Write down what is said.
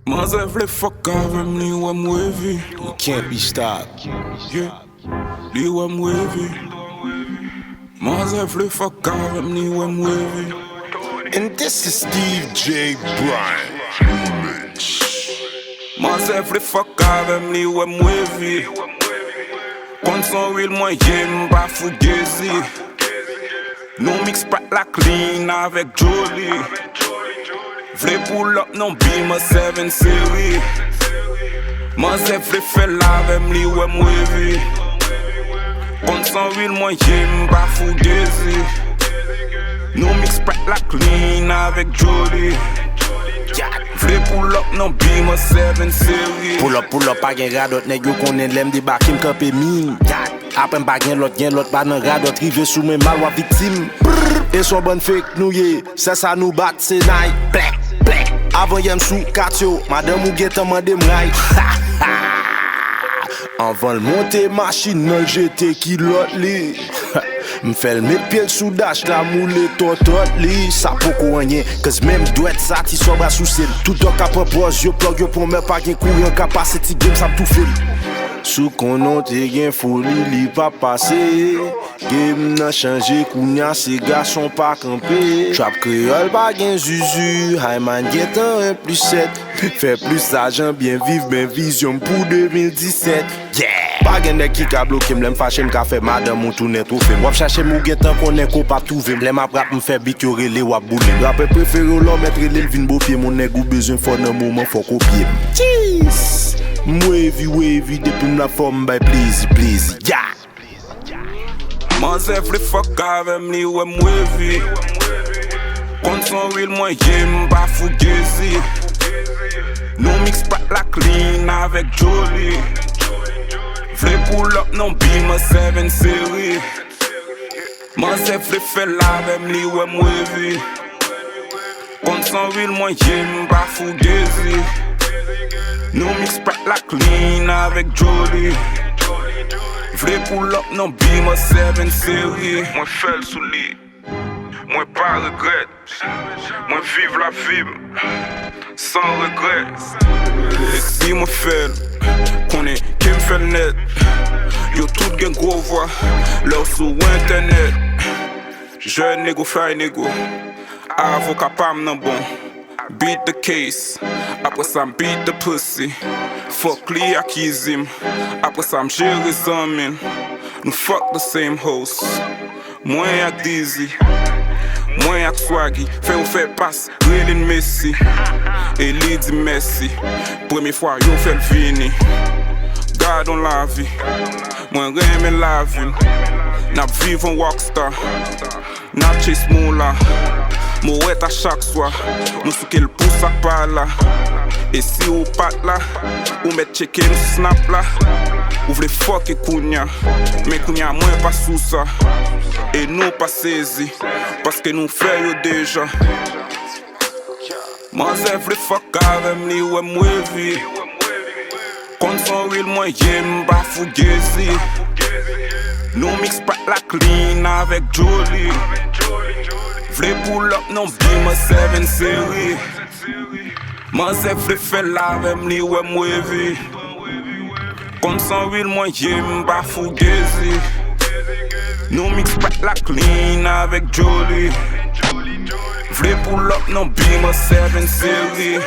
Mother vle fuck avec me, ou I'm wavy. You can't be stopped. Yeah, li ou I'm wavy. Mother vle fuck avec me, ou I'm wavy. And this is Steve J. Bryant. Mother vle fuck avec me, ou I'm wavy. Kon son real moi jem ba fugazi. Nou mix pat la clean avec Jolie. Vle pull up non Beamer 7 Series. Mother vle fè lave m'li ou I'm wavy. Kon son real moi jem ba fugazi. Nou mix pat la clean avec Jolie. Vle pull up non Beamer 7 Series. Pull up, pa gen radot, nèg yo konnen lem debake m kampe min. Apen pa gen lot pa nan radot, rive sou men mal wap victime. E son bon fake nou ye, sa nou bat se nay. Plek, plek, avant yem sou kat yo, madame ou get amande m ray. Avant l'monte machine nan jete ki lot li. M'fèl met pied sous dash la moule totot li. Sa poko anyen, cause même douette sa ti sobra sous sel. Tout dok a propose, yo plug yo pou mè pa gen kouren capacity game sa tout fel. Sou konon te gen foli li pa pase. Game nan chanje kounya se garçon pa kampe. Trap créole pa gen zuzu, Hayman get un 1+7. Fè plus argent, bien vivre, ben vision pour 2017. Yeah! Pa gen dek ki ka bloke mlem fache m ka fe madame moun tourne tout film. Wap chache mou getan konen ko pa touve. Mlem ap rap m fe bit yo rele wap boule. Rapper préféré ou l'homme etre l'il vin beau pied. Mon nèg ou besoin fort nan moment faut copier. Cheese! Wavy, depuis m la forme by please, yeah! Mother vle fuck avec me, ou I'm wavy. Kon son real moi jem ba fugazi. Nou mix pat la clean avec Jolie. Vle pull up non Beamer 7 Series. Mother vle fè lave m'li ou I'm wavy. Kon son real moi jem ba fugazi. Nou mix pat la clean avec Jolie. Vle pull up non Beamer 7 Series. Moi fèl sou li, moi pa regret. Moi vive la vie sans regret. Et si moi fèl, konen ki m fèl net. Yo tout gen gros voix, lèw sou internet. Jeune nego, fly nego, avocat pam nan bon. Beat the case, apre sa m beat the pussy. Fuck li akizim, apre sa m jere zanmin. Nou fuck the same house. Mwen ak Dizzy, mwen ak Swaggy. Fè ou fè pas, relin Messi. E li di Messi, premi fwa yo fèl vini. Gardon la vi, mwen reme la vi. Nap viv an rockstar, nap chase moula. Mou wet a chak swa, nou souke l pou sak pa la. E si ou pat la, ou met cheke nou snap la. Ou vle fuck e kounya, men kounya mwen pa sou sa. E nou pa sezi, paske nou fè yo deja. Mother vle fuck avec me, ou I'm wavy. Kon son real moi jem ba fugazi. Nou mix pat la clean avec Jolie. Vle pull up non Beamer 7 Series. Mother vle fè lave m'li ou I'm wavy. Kon son real moi jem ba fugazi. Nou mix pat la clean avec Jolie. Vle pull up non Beamer 7 Series.